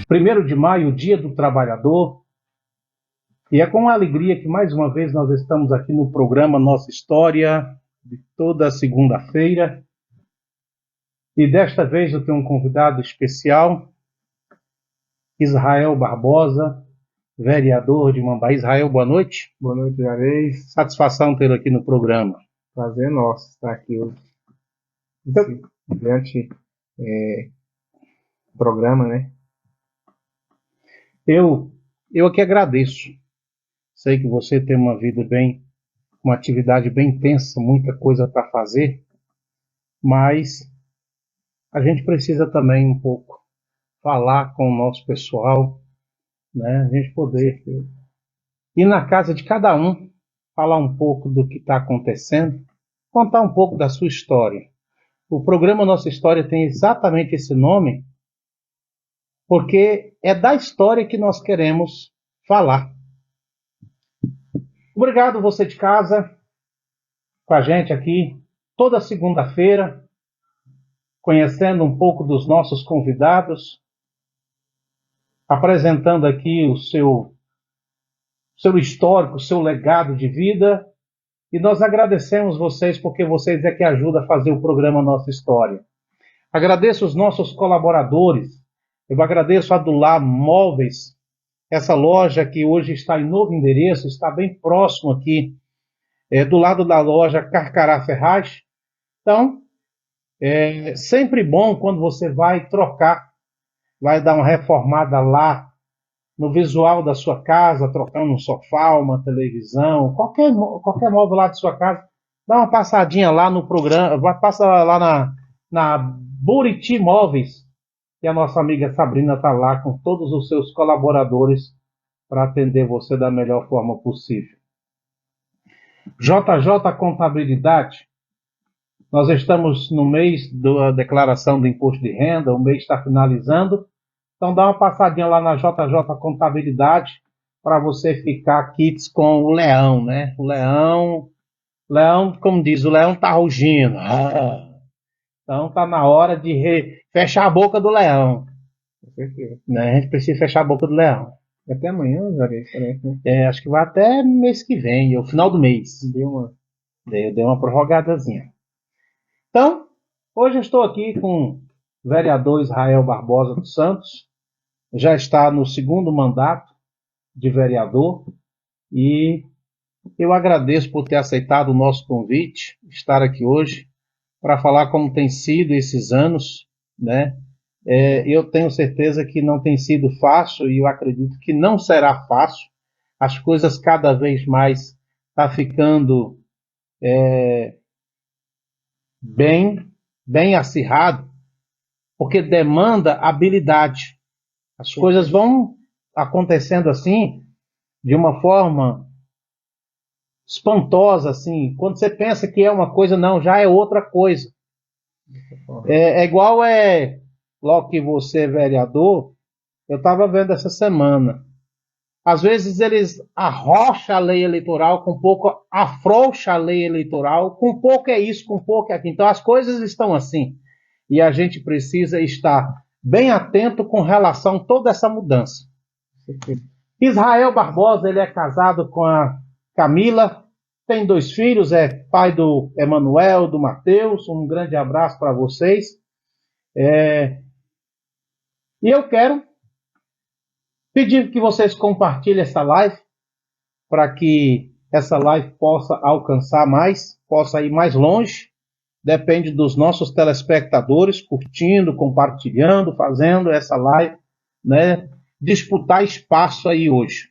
1º de maio, Dia do Trabalhador, e é com alegria que mais uma vez nós estamos aqui no programa Nossa História, de toda segunda-feira, e desta vez eu tenho um convidado especial, Israel Barbosa, vereador de Mambaí. Israel, boa noite. Boa noite, Juarez. Satisfação tê-lo aqui no programa. Prazer nosso estar aqui hoje. Então, Durante o programa, né? Eu aqui agradeço. Sei que você tem uma vida uma atividade bem intensa, muita coisa para fazer, mas a gente precisa também um pouco falar com o nosso pessoal, né? A gente poder ir na casa de cada um, falar um pouco do que está acontecendo, contar um pouco da sua história. O programa Nossa História tem exatamente esse nome, porque é da história que nós queremos falar. Obrigado você de casa, com a gente aqui, toda segunda-feira, conhecendo um pouco dos nossos convidados, apresentando aqui o seu histórico, o seu legado de vida, e nós agradecemos vocês porque vocês é que ajudam a fazer o programa Nossa História. Agradeço os nossos colaboradores, eu agradeço a Dular Móveis, essa loja que hoje está em novo endereço, está bem próximo aqui, do lado da loja Carcará Ferraz. Então, é sempre bom quando você vai trocar, vai dar uma reformada lá no visual da sua casa, trocando um sofá, uma televisão, qualquer móvel lá de sua casa, dá uma passadinha lá no programa, passa lá na Buriti Móveis, e a nossa amiga Sabrina está lá com todos os seus colaboradores para atender você da melhor forma possível. JJ Contabilidade, nós estamos no mês da declaração do imposto de renda, o mês está finalizando, então dá uma passadinha lá na JJ Contabilidade para você ficar kits com o leão, né? O leão, como diz, o leão tá rugindo. Então tá na hora de fechar a boca do leão. Com certeza. Né? A gente precisa fechar a boca do leão. Até amanhã, Juarez, parece, né? Acho que vai até mês que vem, o final do mês. Deu uma prorrogadazinha. Então, hoje eu estou aqui com o vereador Israel Barbosa dos Santos, já está no 2º mandato de vereador, e eu agradeço por ter aceitado o nosso convite, estar aqui hoje, para falar como tem sido esses anos, né? Eu tenho certeza que não tem sido fácil, e eu acredito que não será fácil. As coisas cada vez mais estão ficando bem acirrado, porque demanda habilidade. As coisas vão acontecendo assim, de uma forma espantosa, assim. Quando você pensa que é uma coisa, não, já é outra coisa. Igual logo que você é vereador, eu estava vendo essa semana. Às vezes eles arrocham a lei eleitoral, com pouco afrouxa a lei eleitoral, com pouco é isso, com pouco é aquilo. Então as coisas estão assim. E a gente precisa estar bem atento com relação a toda essa mudança. Israel Barbosa, ele é casado com a Camila, tem 2 filhos, é pai do Emanuel, do Matheus. Um grande abraço para vocês. E eu quero pedir que vocês compartilhem essa live, para que essa live possa alcançar mais, possa ir mais longe. Depende dos nossos telespectadores, curtindo, compartilhando, fazendo essa live, né? Disputar espaço aí hoje.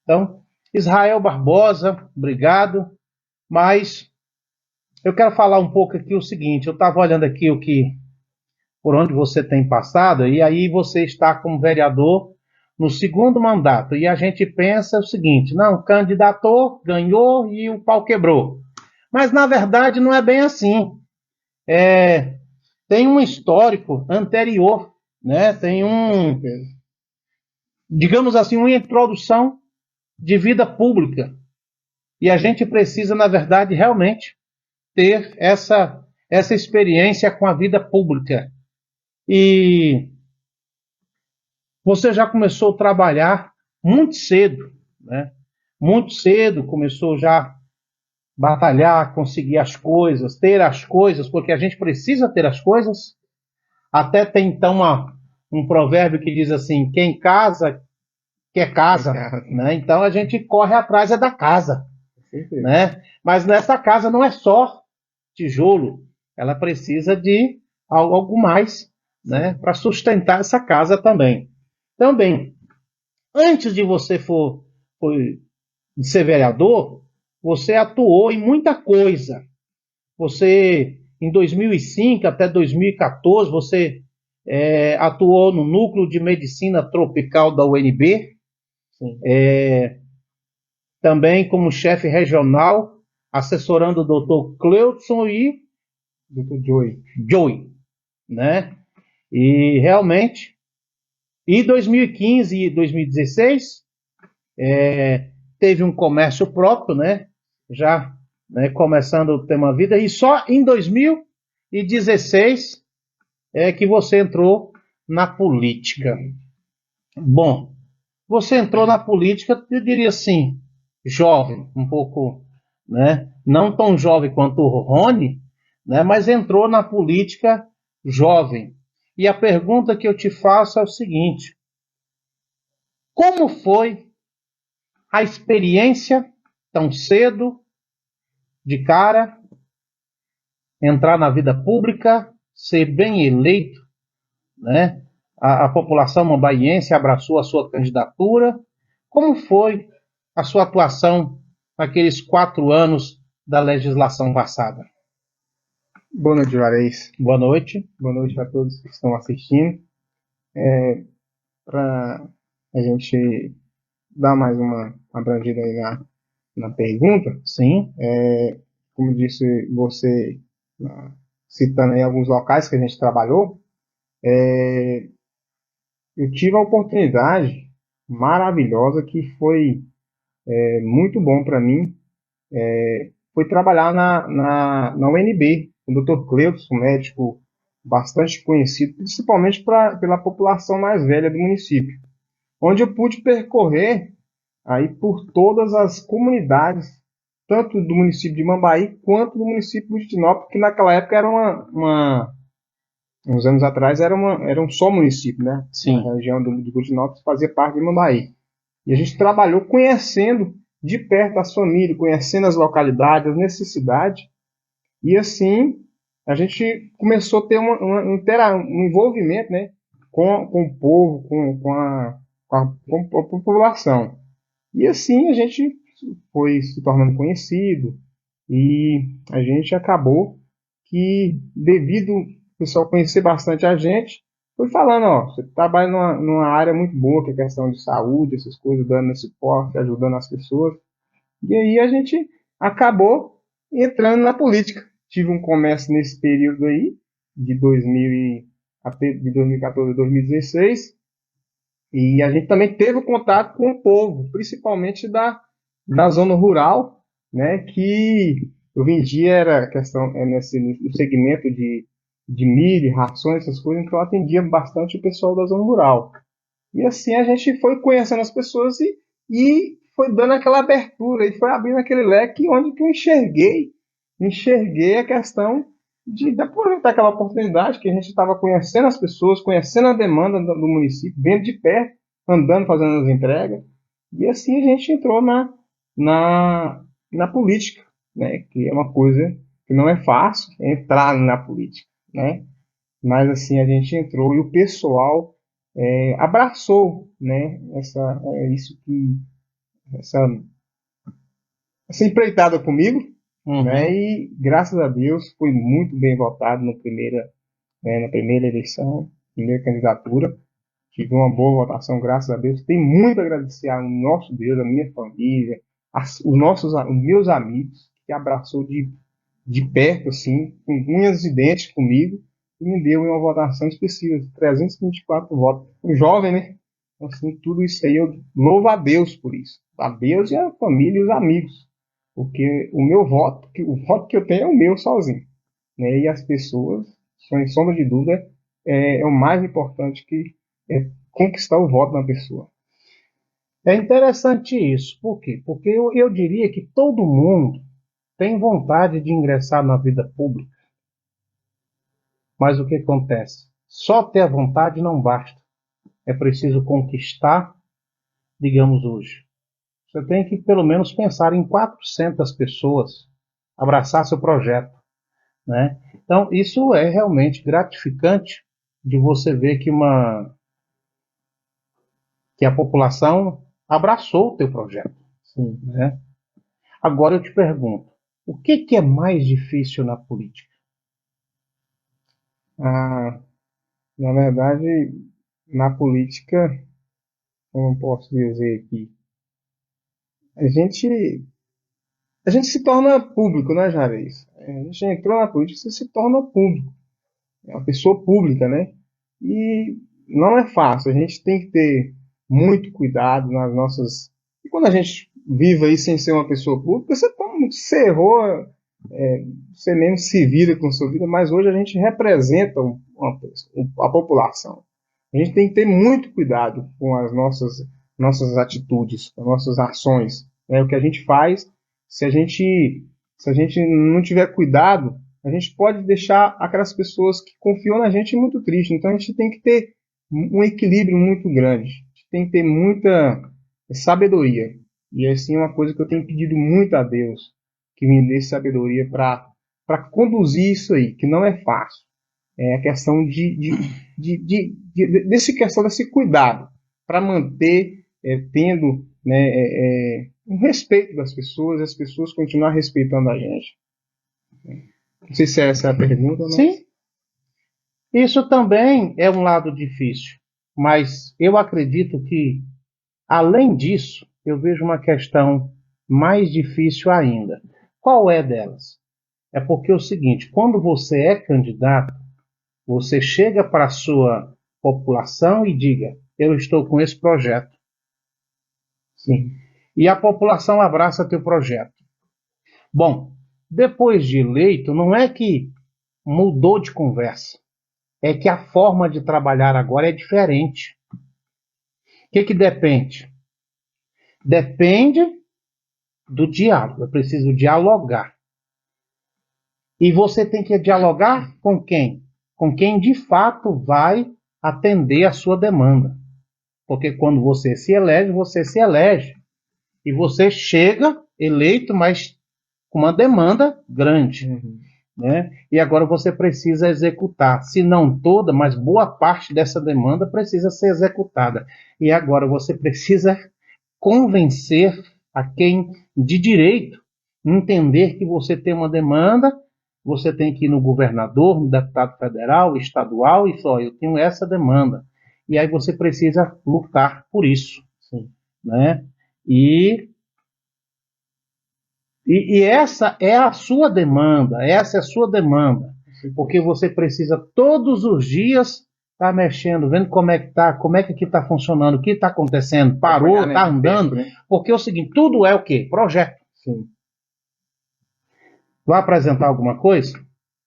Então, Israel Barbosa, obrigado. Mas eu quero falar um pouco aqui o seguinte, eu estava olhando aqui por onde você tem passado, e aí você está como vereador no 2º mandato, e a gente pensa o seguinte, não, candidatou, ganhou e o pau quebrou. Mas na verdade não é bem assim. Tem um histórico anterior, né? Tem digamos assim, uma introdução de vida pública. E a gente precisa, na verdade, realmente ter essa experiência com a vida pública. E você já começou a trabalhar muito cedo, né? Muito cedo começou já a batalhar, conseguir as coisas, ter as coisas, porque a gente precisa ter as coisas. Até tem então um provérbio que diz assim: quem casa quer casa, né? Então a gente corre atrás é da casa, né? Mas nessa casa não é só tijolo, ela precisa de algo mais, né? Para sustentar essa casa também. Também, antes de você for de ser vereador, você atuou em muita coisa. Você, em 2005 até 2014, você atuou no Núcleo de Medicina Tropical da UNB, também como chefe regional, assessorando o Dr. Cleudson e Dr. Joey. Joey, né? E realmente, em 2015 e 2016, teve um comércio próprio, né? Já, né, começando a ter uma vida, e só em 2016 é que você entrou na política. Bom, você entrou na política, eu diria assim, jovem, um pouco, né? Não tão jovem quanto o Rony, né? Mas entrou na política jovem. E a pergunta que eu te faço é o seguinte: como foi a experiência tão cedo, de cara, entrar na vida pública, ser bem eleito, né? A população mambaiense abraçou a sua candidatura. Como foi a sua atuação naqueles 4 anos da legislação passada? Boa noite, Juarez. Boa noite. Boa noite a todos que estão assistindo. Para a gente dar mais uma abrangida aí na pergunta, Sim, como disse você, citando aí alguns locais que a gente trabalhou, eu tive a oportunidade maravilhosa que foi muito bom para mim, foi trabalhar na UNB, com o Dr. Cleudson, médico bastante conhecido, principalmente pela população mais velha do município, onde eu pude percorrer aí por todas as comunidades, tanto do município de Mambaí quanto do município de Bujitinópolis, que naquela época era uns anos atrás era um só município, né? sim. A região de Bujitinópolis fazia parte de Mambaí. E a gente trabalhou conhecendo de perto as famílias, conhecendo as localidades, as necessidades, e assim a gente começou a ter um envolvimento, né, com o povo, com a população. E assim a gente foi se tornando conhecido e a gente acabou que, devido ao pessoal conhecer bastante a gente, foi falando, ó, você trabalha numa área muito boa, que é questão de saúde, essas coisas, dando esse suporte, ajudando as pessoas. E aí a gente acabou entrando na política. Tive um comércio nesse período aí, de 2014 a 2016, e a gente também teve contato com o povo, principalmente da zona rural, né, que eu vendia, era questão no segmento de milho, rações, essas coisas, então eu atendia bastante o pessoal da zona rural. E assim a gente foi conhecendo as pessoas e foi dando aquela abertura, e foi abrindo aquele leque onde que eu enxerguei a questão de aproveitar aquela oportunidade que a gente estava conhecendo as pessoas, conhecendo a demanda do município, vendo de perto, andando, fazendo as entregas. E assim a gente entrou na política, né? Que é uma coisa que não é fácil entrar na política, né? Mas assim a gente entrou e o pessoal abraçou, né? Isso que essa, essa empreitada comigo, né? E graças a Deus fui muito bem votado na primeira eleição, primeira candidatura. Tive uma boa votação, graças a Deus. Tenho muito a agradecer ao nosso Deus, a minha família, os meus amigos, que abraçou de perto, assim, com unhas e dentes comigo, e me deu uma votação expressiva, de 324 votos. Um jovem, né? Então, assim, tudo isso aí, eu louvo a Deus por isso. A Deus e a família e os amigos. Porque o voto que eu tenho é o meu sozinho. Né? E as pessoas, sem sombra de dúvida, é o mais importante que conquistar o voto da pessoa. É interessante isso. Por quê? Porque eu diria que todo mundo tem vontade de ingressar na vida pública. Mas o que acontece? Só ter a vontade não basta. É preciso conquistar, digamos hoje. Você tem que pelo menos pensar em 400 pessoas, abraçar seu projeto, né? Então, isso é realmente gratificante de você ver que a população abraçou o teu projeto. Sim. Né? Agora eu te pergunto, o que é mais difícil na política? Na verdade, na política, como eu posso dizer aqui, a gente, a gente se torna público, né, Jairus? A gente entrou na política, você se torna público. É uma pessoa pública, né? E não é fácil, a gente tem que ter muito cuidado nas nossas. E quando a gente vive aí sem ser uma pessoa pública, você errou, você mesmo se vira com a sua vida, mas hoje a gente representa a população. A gente tem que ter muito cuidado com as nossas atitudes, com as nossas ações. Né? O que a gente faz, se a gente, se a gente não tiver cuidado, a gente pode deixar aquelas pessoas que confiam na gente muito tristes. Então a gente tem que ter um equilíbrio muito grande. A gente tem que ter muita sabedoria. E assim é uma coisa que eu tenho pedido muito a Deus, que me dê sabedoria para conduzir isso aí, que não é fácil. É a questão desse cuidado para manter tendo, né, um respeito das pessoas, as pessoas continuar respeitando a gente. Não sei se essa é a pergunta, mas... Sim, isso também é um lado difícil, mas eu acredito que, além disso, eu vejo uma questão mais difícil ainda. Qual é delas? É porque é o seguinte, quando você é candidato, você chega para a sua população e diga, eu estou com esse projeto. Sim. E a população abraça teu projeto. Bom, depois de eleito, não é que mudou de conversa. É que a forma de trabalhar agora é diferente. O que depende? Depende do diálogo. É preciso dialogar. E você tem que dialogar com quem? Com quem de fato vai atender a sua demanda. Porque quando você se elege. E você chega eleito, mas com uma demanda grande. Né? E agora você precisa executar, se não toda, mas boa parte dessa demanda precisa ser executada. E agora você precisa convencer a quem de direito entender que você tem uma demanda, você tem que ir no governador, no deputado federal, estadual e só, eu tenho essa demanda. E aí você precisa lutar por isso. Sim. Né? E essa é a sua demanda, essa é a sua demanda, porque você precisa todos os dias estar mexendo, vendo como é que está, como é que aqui está funcionando, o que está acontecendo, parou, está andando, né? Porque é o seguinte, tudo é o quê? Projeto. Sim. Vai apresentar alguma coisa?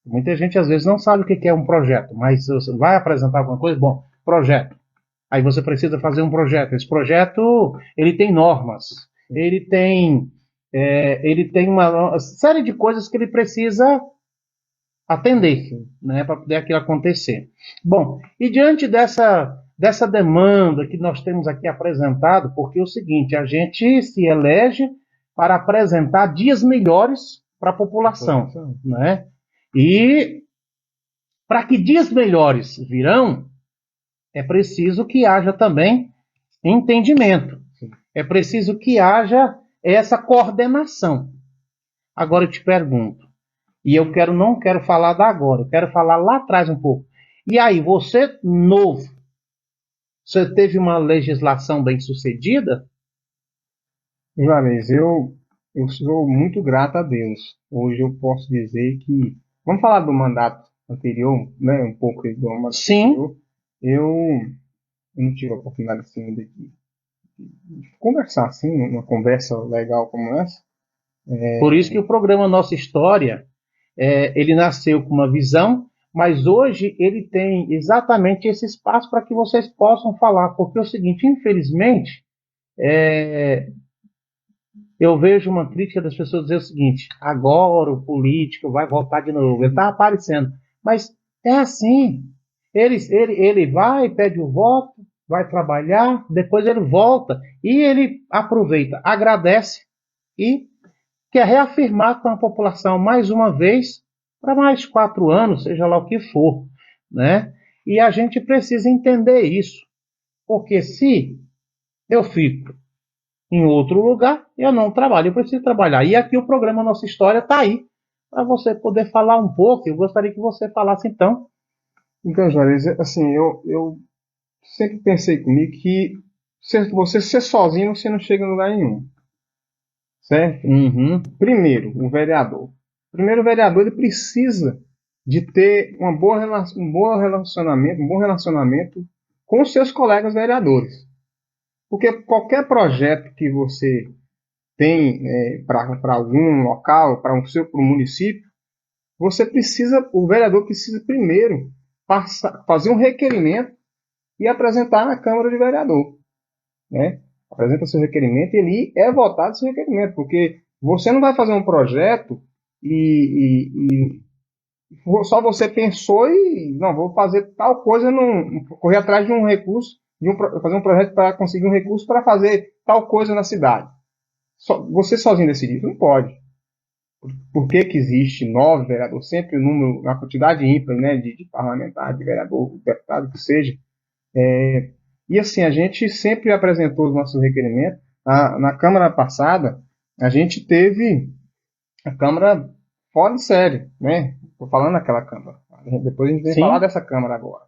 Muita gente às vezes não sabe o que é um projeto, mas você vai apresentar alguma coisa? Bom, projeto. Aí você precisa fazer um projeto. Esse projeto, ele tem normas, ele tem uma série de coisas que ele precisa atender, né, para poder aquilo acontecer. Bom, e diante dessa demanda que nós temos aqui apresentado, porque é o seguinte, a gente se elege para apresentar dias melhores para a população, né? E para que dias melhores virão, é preciso que haja também entendimento. É preciso que haja essa coordenação. Agora eu te pergunto, e não quero falar da agora, eu quero falar lá atrás um pouco. E aí, você novo, você teve uma legislação bem sucedida? Juarez, eu sou muito grato a Deus. Hoje eu posso dizer que... Vamos falar do mandato anterior, né? Um pouco do mandato anterior. Eu não tive a oportunidade assim, de conversar assim, uma conversa legal como essa. Por isso que o programa Nossa História, ele nasceu com uma visão, Mas hoje ele tem exatamente esse espaço para que vocês possam falar, porque é o seguinte, infelizmente, é, eu vejo uma crítica das pessoas dizer o seguinte: agora o político vai voltar de novo, ele está aparecendo. Mas é assim. Ele vai, pede o voto, vai trabalhar, depois ele volta e ele aproveita, agradece e quer reafirmar com a população mais uma vez para mais 4 anos, seja lá o que for, né? E a gente precisa entender isso, porque se eu fico em outro lugar, eu não trabalho, eu preciso trabalhar. E aqui o programa Nossa História está aí, para você poder falar um pouco. Eu gostaria que você falasse então. Então, Juarez, assim, eu sempre pensei comigo que você ser sozinho você não chega em lugar nenhum, certo? Uhum. Primeiro, o vereador. Primeiro, o vereador ele precisa de ter um bom relacionamento com os seus colegas vereadores. Porque qualquer projeto que você tem para algum local, para um município, o vereador precisa primeiro fazer um requerimento e apresentar na Câmara de Vereador, né? Apresenta seu requerimento e ele é votado seu requerimento, porque você não vai fazer um projeto e só você pensou e não vou fazer tal coisa, correr atrás de um recurso, fazer um projeto para conseguir um recurso para fazer tal coisa na cidade. Você sozinho decidir, não pode. Por que que existe 9 vereadores, sempre o número, a quantidade ímpar, né, de parlamentar, de vereador, deputado que seja. E assim, a gente sempre apresentou os nossos requerimentos. Na Câmara passada, a gente teve a Câmara fora de série, né? Estou falando daquela Câmara. Depois a gente vem falar Sim, dessa Câmara agora.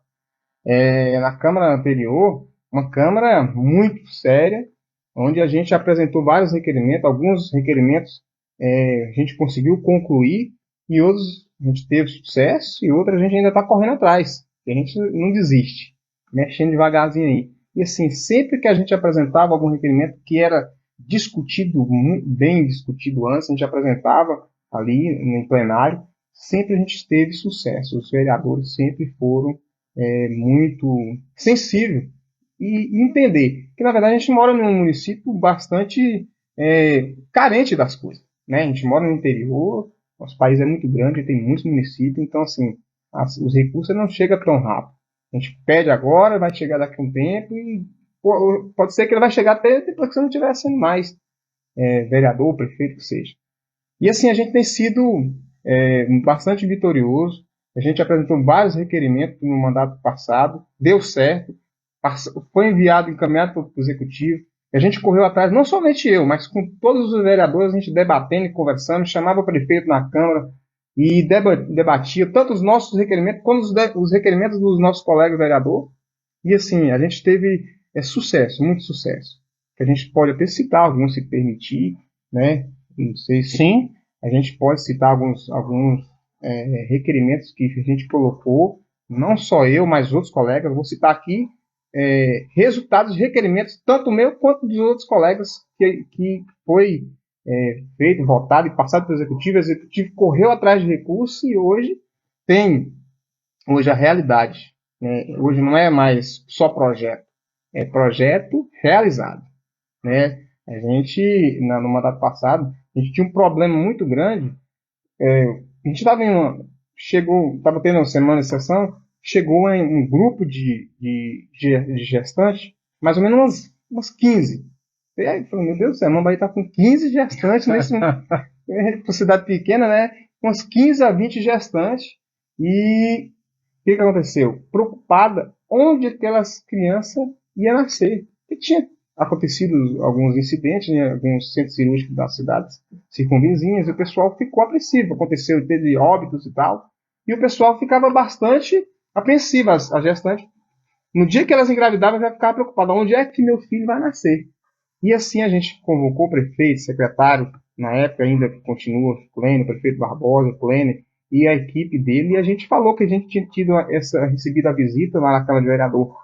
Na Câmara anterior, uma Câmara muito séria, onde a gente apresentou vários requerimentos, alguns requerimentos a gente conseguiu concluir e outros a gente teve sucesso e outros a gente ainda está correndo atrás. E a gente não desiste, mexendo devagarzinho aí. E assim, sempre que a gente apresentava algum requerimento que era discutido, bem discutido antes, a gente apresentava ali no plenário, sempre a gente teve sucesso. Os vereadores sempre foram muito sensíveis e entender que, na verdade, a gente mora num município bastante carente das coisas, né? A gente mora no interior, nosso país é muito grande, tem muitos municípios, então, assim, os recursos não chegam tão rápido. A gente pede agora, vai chegar daqui a um tempo e pode ser que ele vai chegar até depois que você não estiver sendo mais vereador, prefeito, que seja. E assim, a gente tem sido bastante vitorioso. A gente apresentou vários requerimentos no mandato passado, deu certo, foi enviado, encaminhado para o executivo. A gente correu atrás, não somente eu, mas com todos os vereadores, a gente debatendo e conversando, chamava o prefeito na Câmara e debatia tanto os nossos requerimentos quanto os requerimentos dos nossos colegas vereadores. E assim, a gente teve sucesso, muito sucesso. Que a gente pode até citar alguns se permitir, né? Não sei se sim. a gente pode citar alguns requerimentos que a gente colocou, não só eu, mas outros colegas. Vou citar aqui resultados de requerimentos, tanto meu quanto dos outros colegas, que foi feito, votado e passado pelo executivo. O executivo correu atrás de recursos e hoje a realidade. Né? Hoje não é mais só projeto, é projeto realizado. Né? A gente, no mandato passado, a gente tinha um problema muito grande. A gente estava tendo uma semana de sessão, chegou em um grupo de gestantes, mais ou menos umas 15. E aí, falei, meu Deus do céu, a mamãe está com 15 gestantes nesse por cidade pequena, né? Umas 15 a 20 gestantes. E o que aconteceu? Preocupada onde aquelas crianças iam nascer. E tinha acontecido alguns incidentes em alguns centros cirúrgicos das cidades circunvizinhas e o pessoal ficou apreensivo. Aconteceu, teve óbitos e tal. E o pessoal ficava bastante apreensivo, as gestantes. No dia que elas engravidavam, já ficava preocupada. Onde é que meu filho vai nascer? E assim a gente convocou o prefeito, secretário, na época ainda continua, Pleno, prefeito Barbosa, Pleno, e a equipe dele, e a gente falou que a gente tinha recebido a visita lá na Câmara de Vereador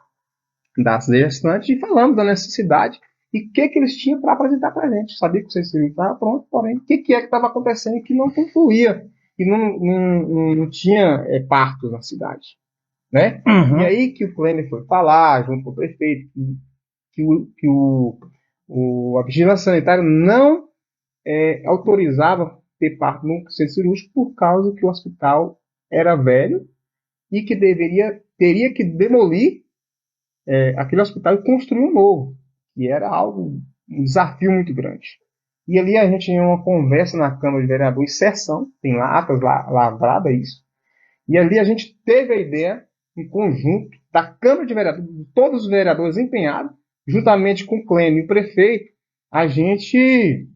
das gestantes e falamos da necessidade e o que eles tinham para apresentar para a gente. Sabia que o CCU estava pronto, porém, o que é que estava acontecendo que não concluía. que não tinha partos na cidade, né? Uhum. E aí que o Clênio foi falar, junto com o prefeito, a vigilância sanitária não autorizava ter parto no centro cirúrgico por causa que o hospital era velho e que teria que demolir aquele hospital e construir um novo, que era um desafio muito grande. E ali a gente tinha uma conversa na Câmara de Vereadores, sessão, tem atas lavrada isso, e ali a gente teve a ideia, em conjunto, da Câmara de Vereadores, de todos os vereadores empenhados, juntamente com o Clênio e o prefeito, a gente,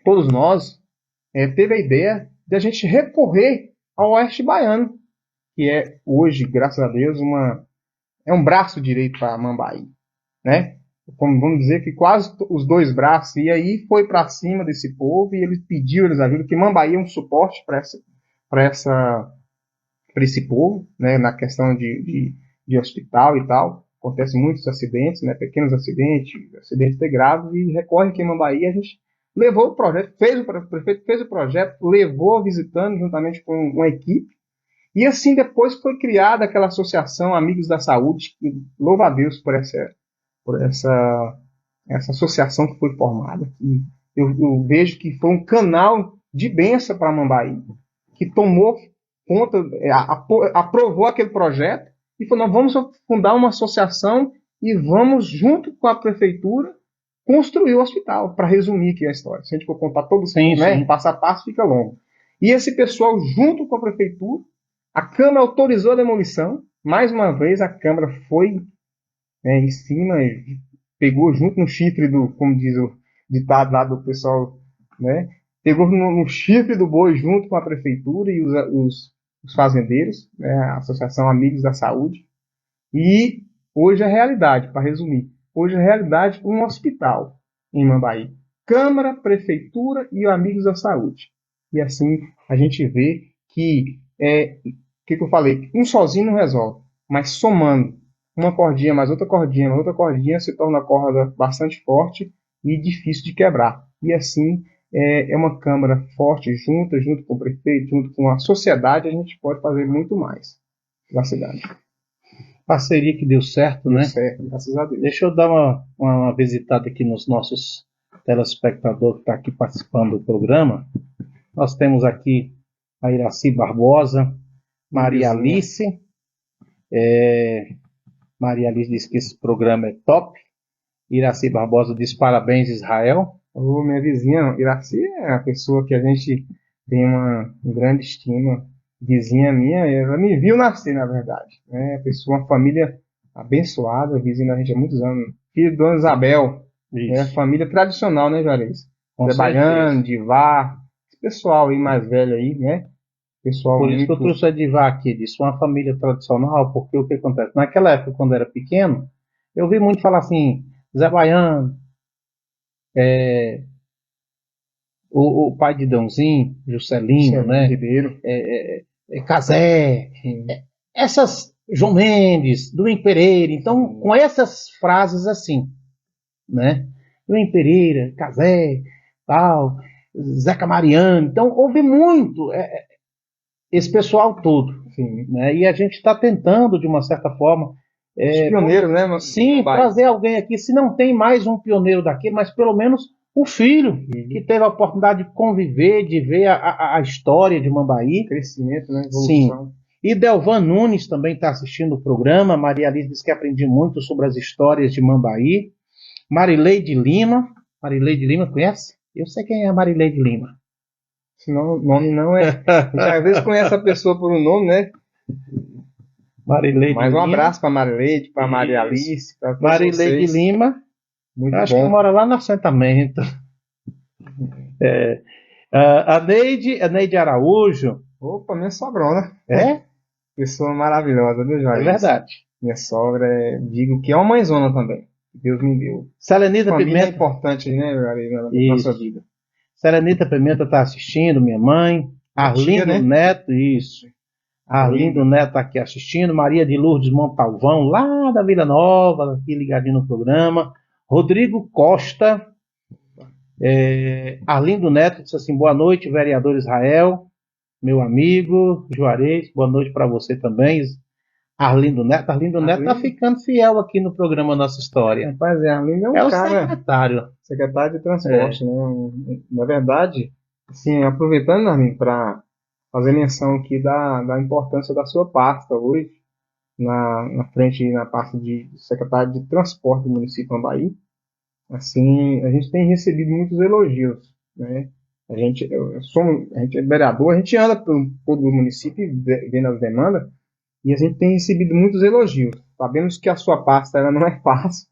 todos nós, teve a ideia de a gente recorrer ao Oeste Baiano, que é hoje, graças a Deus, é um braço direito para Mambaí, né? Como vamos dizer que quase os dois braços, e aí foi para cima desse povo e eles ajuda, que Mambaí é um suporte para esse povo, né? Na questão de hospital e tal. Acontecem muitos acidentes, né? Pequenos acidentes de graves, e recorre aqui em Mambaí. A gente levou o projeto, o prefeito fez o projeto, levou visitando juntamente com uma equipe. E assim depois foi criada aquela associação Amigos da Saúde, que louva a Deus por essa associação que foi formada. E eu vejo que foi um canal de bênção para Mambaí, que tomou conta, aprovou aquele projeto e falou: nós vamos fundar uma associação e vamos, junto com a prefeitura, construir o hospital, para resumir aqui a história. Se a gente for contar todo Sim, né, sim. passo a passo, fica longo. E esse pessoal, junto com a prefeitura, a Câmara autorizou a demolição. Mais uma vez, a Câmara foi em cima, pegou junto no chifre como diz o ditado lá do pessoal, né? Pegou no chifre do boi junto com a prefeitura e os fazendeiros, né? A Associação Amigos da Saúde. E hoje é realidade, para resumir, hoje é realidade um hospital em Mambaí. Câmara, Prefeitura e Amigos da Saúde. E assim a gente vê que, o que eu falei, um sozinho não resolve, mas somando uma cordinha mais outra cordinha, se torna uma corda bastante forte e difícil de quebrar. E assim é uma Câmara forte, junto com o prefeito, junto com a sociedade, a gente pode fazer muito mais na cidade. Parceria que deu certo, né? Deu certo, graças a Deus. Deixa eu dar uma visitada aqui nos nossos telespectadores que estão aqui participando do programa. Nós temos aqui a Iraci Barbosa, Maria Alice. Maria Alice diz que esse programa é top. Iraci Barbosa diz parabéns, Israel. Minha vizinha, Iraci é uma pessoa que a gente tem uma grande estima. Vizinha minha, ela me viu nascer, na verdade. Né? Uma família abençoada, vizinha da gente há muitos anos. Filho de Dona Isabel. É família tradicional, né, Juarez? Zé Baiano, Divar, esse pessoal aí mais velho aí, né? Pessoal Por isso que eu trouxe a Divar aqui, disse uma família tradicional, porque o que acontece? Naquela época, quando eu era pequeno, eu vi muito falar assim, Zé Baiano, o pai de Dãozinho, Juscelino, né? Ribeiro. Cazé, essas João Mendes, Duim Pereira, então com essas frases assim, né? Duim Pereira, Cazé, tal, Zeca Mariano, então houve muito esse pessoal todo, Sim. Né? E a gente está tentando de uma certa forma pioneiro, né? Sim, trazer alguém aqui, se não tem mais um pioneiro daquele, mas pelo menos o filho, que teve a oportunidade de conviver, de ver a história de Mambaí. Crescimento, né? Evolução. Sim. E Delvan Nunes também está assistindo o programa. Maria Alice diz que aprendi muito sobre as histórias de Mambaí. Marileide Lima. Marileide Lima, conhece? Eu sei quem é a Marileide Lima. Senão o nome não é... Às vezes conhece a pessoa por um nome, né? Marileide Mais um Lima. Abraço para Marileide, para Maria Alice, para todos Marileide vocês. Lima. Muito acho bom. que mora lá no assentamento. A Neide Araújo. Opa, minha sobrona. É? Pessoa maravilhosa, viu, Jorge? É verdade. Minha sogra, digo que é uma mãezona também. Deus me deu. Selenita Família Pimenta. é importante, né, Jorge, na nossa vida. Selenita Pimenta está assistindo, minha mãe. Arlindo né? Neto, isso. Arlindo Neto está aqui assistindo. Maria de Lourdes Montalvão, lá da Vila Nova, aqui ligadinho no programa. Rodrigo Costa. Arlindo Neto disse assim: boa noite, vereador Israel. meu amigo Juarez, boa noite para você também. Arlindo Neto. Arlindo Neto tá ficando fiel aqui no programa Nossa História. Rapaz, Arlindo é um É o cara, secretário. secretário de transporte, né? Na verdade, assim, aproveitando, Arlindo, para fazer menção aqui da importância da sua pasta hoje, na frente, na pasta de secretário de transporte do município de Ambaí. Assim, a gente tem recebido muitos elogios, né? A gente é vereador, a gente anda por todo o município vendo as demandas e a gente tem recebido muitos elogios. Sabemos que a sua pasta ela não é fácil,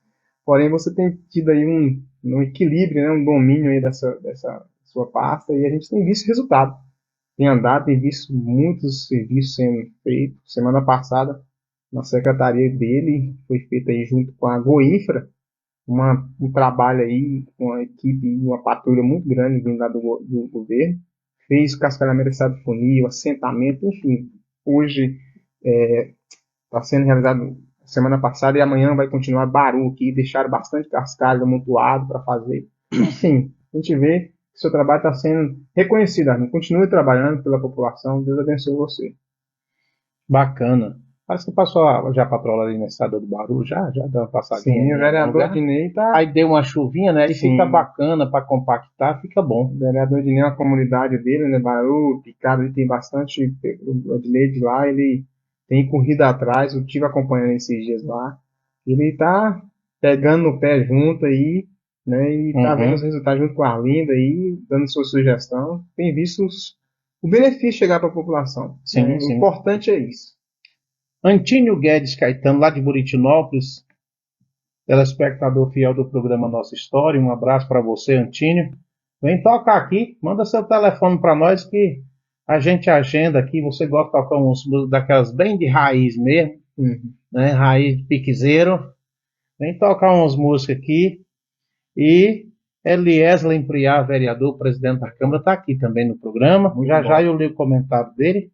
porém você tem tido aí um equilíbrio, né? Um domínio aí dessa sua pasta e a gente tem visto resultado. Tem andado, tem visto muitos serviços sendo feitos. Semana passada, na secretaria dele, foi feita aí junto com a Goinfra, um trabalho aí, com uma equipe, uma patrulha muito grande vindo lá do governo, fez cascalhamento de estado de funil, assentamento, enfim. Hoje está sendo realizado semana passada e amanhã vai continuar Baru aqui, deixaram bastante cascalho amontoado para fazer. Enfim, a gente vê que seu trabalho está sendo reconhecido, Armin. Continue trabalhando pela população, Deus abençoe você. Bacana. Parece que passou já a patrola ali na estrada do Baru, já deu uma passadinha. Sim, o vereador Dinei está... Aí deu uma chuvinha, né? E Sim. fica bacana para compactar, fica bom. O vereador Dinei, a comunidade dele, né, Baru, Picado, ele tem bastante... O Dinei de lá, ele tem corrido atrás, eu estive acompanhando esses dias lá. Ele está pegando no pé junto aí, né, e tá vendo os resultados junto com a Arlinda aí, dando sua sugestão. Tem visto o benefício chegar para a população. Sim, O importante é isso. Antínio Guedes Caetano, lá de Buritinópolis, telespectador fiel do programa Nossa História. Um abraço para você, Antínio. Vem tocar aqui, manda seu telefone para nós que a gente agenda aqui. Você gosta de tocar uns daquelas bem de raiz mesmo, né? Raiz de piquezeiro. Vem tocar umas músicas aqui. E Elieslen Priá, vereador, presidente da Câmara, está aqui também no programa. Muito já bom. já eu li o comentário dele.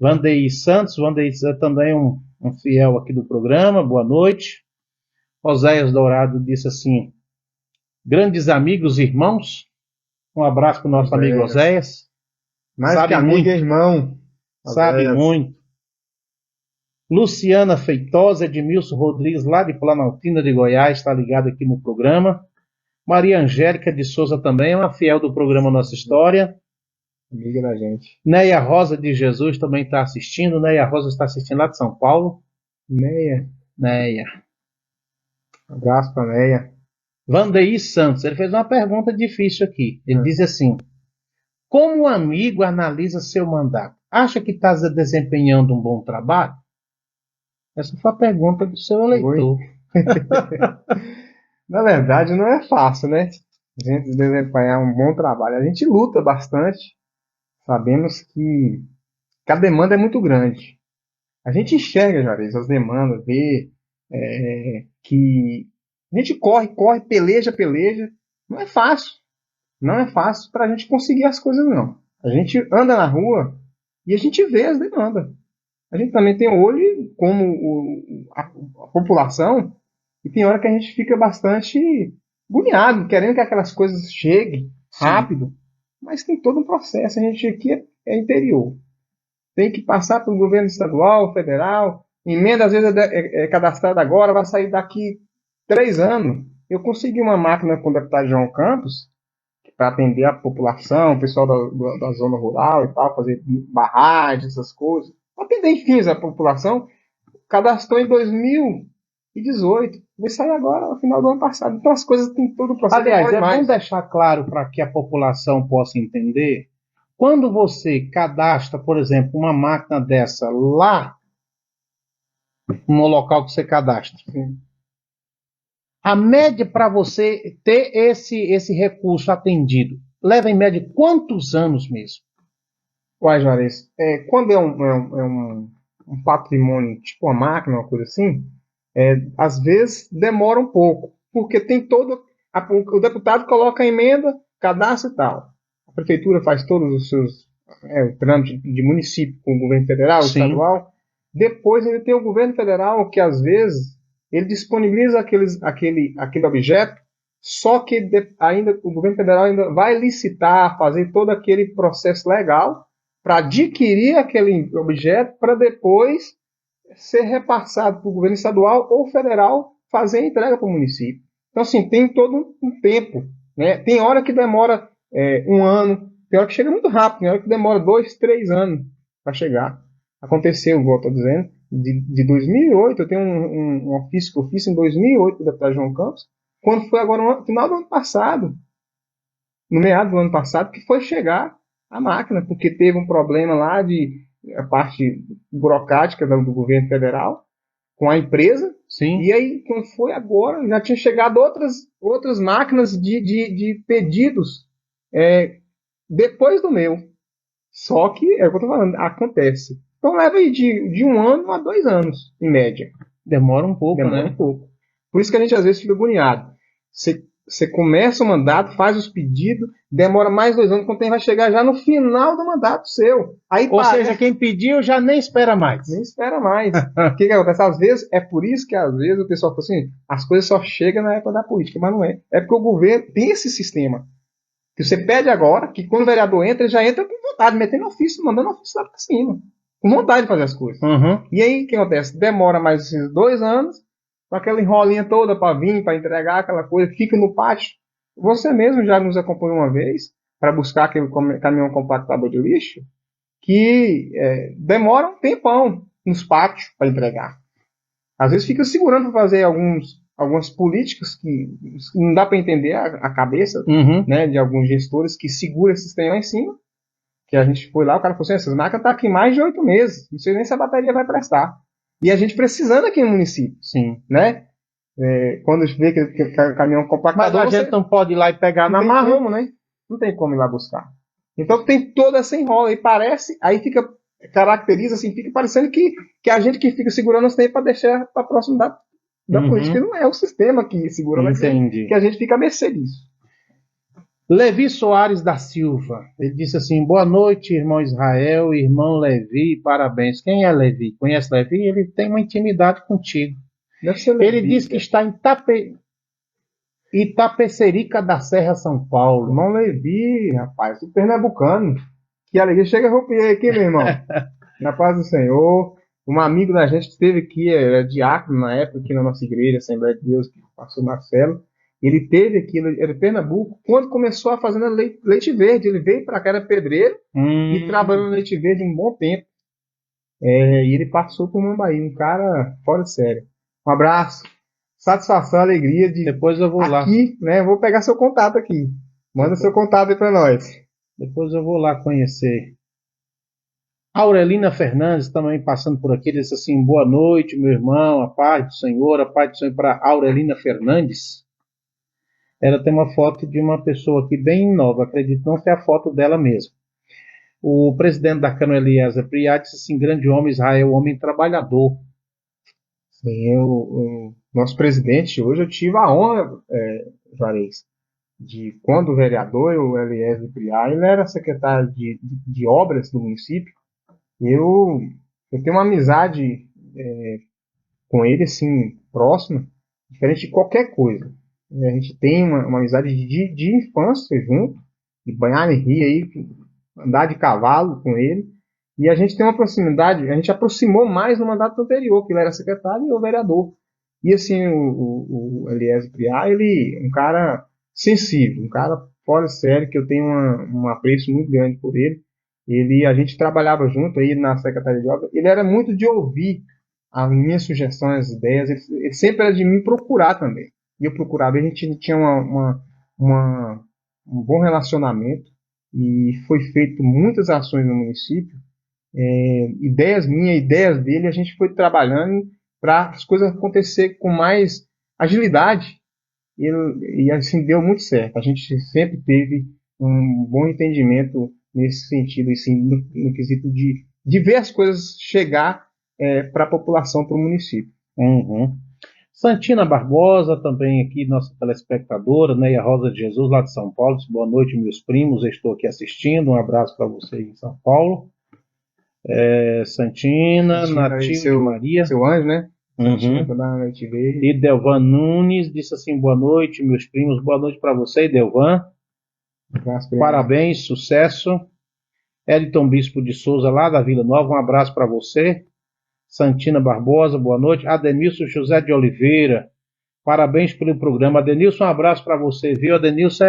Vandeir Santos é também um fiel aqui do programa. Boa noite. Oséias Dourado disse assim: grandes amigos, irmãos. Um abraço para o nosso amigo Oséias. Mais sabe que amigo, muito, irmão. Sabe Oséias. muito. Luciana Feitosa, Edmilson Rodrigues, lá de Planaltina de Goiás, está ligado aqui no programa. Maria Angélica de Souza também é uma fiel do programa Nossa História. Amiga da gente. Neia Rosa de Jesus também está assistindo. Neia Rosa está assistindo lá de São Paulo. Neia. Abraço para Neia. Vandeir Santos, ele fez uma pergunta difícil aqui. Ele diz assim: como um amigo analisa seu mandato? Acha que está desempenhando um bom trabalho? Essa foi a pergunta do seu eleitor. Na verdade, não é fácil, né? A gente desempenhar um bom trabalho. A gente luta bastante. Sabemos que a demanda é muito grande. A gente enxerga, Juarez, as demandas, vê que a gente corre, peleja. Não é fácil. Não é fácil para a gente conseguir as coisas, não. A gente anda na rua e a gente vê as demandas. A gente também tem olho como a população e tem hora que a gente fica bastante agoniado, querendo que aquelas coisas cheguem rápido. Mas tem todo um processo. A gente aqui é interior. Tem que passar pelo governo estadual, federal. Emenda, às vezes, é cadastrada agora, vai sair daqui 3 anos. Eu consegui uma máquina com o deputado João Campos para atender a população, o pessoal da zona rural e tal, fazer barragens, essas coisas. Atender, enfim, a população. Cadastrou em 2018. Vai sair agora, no final do ano passado. Então as coisas têm todo o processo. Aliás, é bom deixar claro para que a população possa entender. Quando você cadastra, por exemplo, uma máquina dessa lá no local que você cadastra, a média para você ter esse recurso atendido leva em média quantos anos mesmo? Uai, Juarez, quando é um patrimônio, tipo uma máquina, uma coisa assim, às vezes demora um pouco, porque tem o deputado coloca a emenda, cadastra e tal. A prefeitura faz todos os seus trâmites de município com o governo federal, estadual. Depois ele tem o governo federal que às vezes ele disponibiliza aquele objeto, só que ainda o governo federal ainda vai licitar, fazer todo aquele processo legal para adquirir aquele objeto para depois ser repassado para o governo estadual ou federal fazer a entrega para o município. Então, assim, tem todo um tempo. Né? Tem hora que demora 1 ano, tem hora que chega muito rápido, tem hora que demora 2, 3 anos para chegar. Aconteceu, igual eu estou dizendo, de 2008, eu tenho um ofício que eu fiz em 2008 com o deputado João Campos, quando foi agora no final do ano passado, no meado do ano passado, que foi chegar a máquina, porque teve um problema lá de a parte burocrática do governo federal com a empresa. Sim. E aí, quando foi agora, já tinha chegado outras máquinas de pedidos depois do meu. Só que, é o que eu tô falando, acontece. Então leva aí de 1 ano a 2 anos, em média. Demora um pouco, Demora né? um pouco. Por isso que a gente às vezes fica agoniado. Você começa o mandato, faz os pedidos, demora mais 2 anos, quando vai chegar já no final do mandato seu. Aí Ou seja, quem pediu já nem espera mais. Nem espera mais. O que acontece? Às vezes, é por isso que às vezes o pessoal fala assim, as coisas só chegam na época da política, mas não é. É porque o governo tem esse sistema. Que você pede agora, que quando o vereador entra, ele já entra com vontade, metendo ofício, mandando ofício lá pra cima. Com vontade de fazer as coisas. Uhum. E aí, o que acontece? Demora mais esses 2 anos, com aquela enrolinha toda para vir, para entregar aquela coisa, fica no pátio. Você mesmo já nos acompanhou uma vez, para buscar aquele caminhão compactador de lixo, que demora um tempão nos pátios para entregar. Às vezes fica segurando para fazer algumas políticas que não dá para entender a cabeça, né, de alguns gestores que seguram esse sistema lá em cima. Que a gente foi lá, o cara falou assim, essas máquinas estão aqui mais de 8 meses, não sei nem se a bateria vai prestar. E a gente precisando aqui no município. Sim. Né? Quando a gente vê que o caminhão compactador... Mas a gente não pode ir lá e pegar na marra. marra. Como, né? Não tem como ir lá buscar. Então tem toda essa enrola. E parece, aí fica, caracteriza assim, fica parecendo que a gente que fica segurando os tempos para deixar para próximo da política. Não é o sistema que segura, mas que a gente fica a mercê disso. Levi Soares da Silva, ele disse assim, boa noite, irmão Israel, irmão Levi, parabéns. Quem é Levi? Conhece Levi? Ele tem uma intimidade contigo. Deve ser Levi, ele diz que está em Itapecerica da Serra, São Paulo. Irmão Levi, rapaz, o pernambucano. Que alegria. Chega a romper aqui, meu irmão. Na paz do Senhor. Um amigo da gente que esteve aqui, era diácono na época, aqui na nossa igreja, Assembleia de Deus, que passou Marcelo. Ele teve aqui, era de Pernambuco, quando começou a fazenda Leite Verde. Ele veio para cá, era pedreiro, e trabalhou no Leite Verde um bom tempo. E ele passou por Mambaí, um cara fora de série. Um abraço, satisfação, alegria de... Depois eu vou lá. Aqui, né, vou pegar seu contato aqui. Manda seu contato aí para nós. Depois eu vou lá conhecer. Aurelina Fernandes também passando por aqui, disse assim, boa noite, meu irmão, a paz do Senhor para Aurelina Fernandes. Ela tem uma foto de uma pessoa aqui bem nova, acredito não ser a foto dela mesmo. O presidente da Câmara, Eliezer Priat, disse assim, grande homem, Israel, homem trabalhador. Sim, o nosso presidente, hoje eu tive a honra, Juarez, de quando o vereador, o Eliezer Priat, ele era secretário de obras do município. Eu tenho uma amizade com ele, assim, próxima, diferente de qualquer coisa. A gente tem uma amizade de infância junto, de banhar em rio aí, andar de cavalo com ele. E a gente tem uma proximidade, a gente aproximou mais no mandato anterior, que ele era secretário e eu vereador. E assim, o Eliezer Priat, ele é um cara sensível, um cara fora de série, que eu tenho um apreço muito grande por ele. A gente trabalhava junto aí na Secretaria de Obras. Ele era muito de ouvir as minhas sugestões, as ideias. Ele sempre era de me procurar também. E eu procurava. A gente tinha um bom relacionamento e foi feito muitas ações no município. Ideias minhas, ideias dele, a gente foi trabalhando para as coisas acontecerem com mais agilidade. E assim deu muito certo. A gente sempre teve um bom entendimento nesse sentido, assim, no quesito de ver as coisas chegar para a população, para o município. Santina Barbosa, também aqui, nossa telespectadora, né, e a Rosa de Jesus, lá de São Paulo. Boa noite, meus primos, eu estou aqui assistindo. Um abraço para vocês em São Paulo. Santina, Nativo de Maria. Seu anjo, né? E Delvan Nunes disse assim, boa noite, meus primos. Boa noite para você, Delvan. Parabéns, sucesso. Elton Bispo de Souza, lá da Vila Nova, um abraço para você. Santina Barbosa, boa noite. Adenilson José de Oliveira, parabéns pelo programa. Adenilson, um abraço para você, viu? Adenilson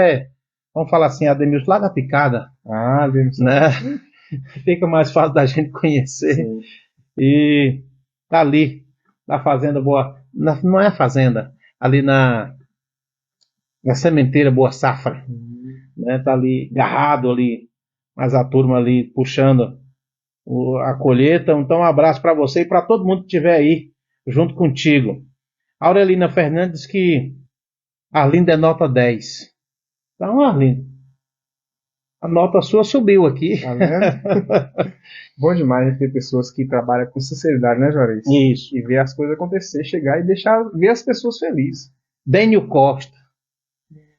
vamos falar assim, Adenilson lá da Picada. Ah, Adenilson. Né? Fica mais fácil da gente conhecer. Sim. E tá ali, na Fazenda Boa, não é Fazenda, ali na Sementeira Boa Safra. Né? Tá ali, agarrado ali, mas a turma ali puxando a colheita. Então, um abraço para você e para todo mundo que estiver aí junto contigo. Aurelina Fernandes, que Arlinda é nota 10. Então, Arlinda, a nota sua subiu aqui. Tá vendo? Bom demais ter pessoas que trabalham com sinceridade, né, Juarez? Isso. E ver as coisas acontecer, chegar e deixar ver as pessoas felizes. Dênio Costa.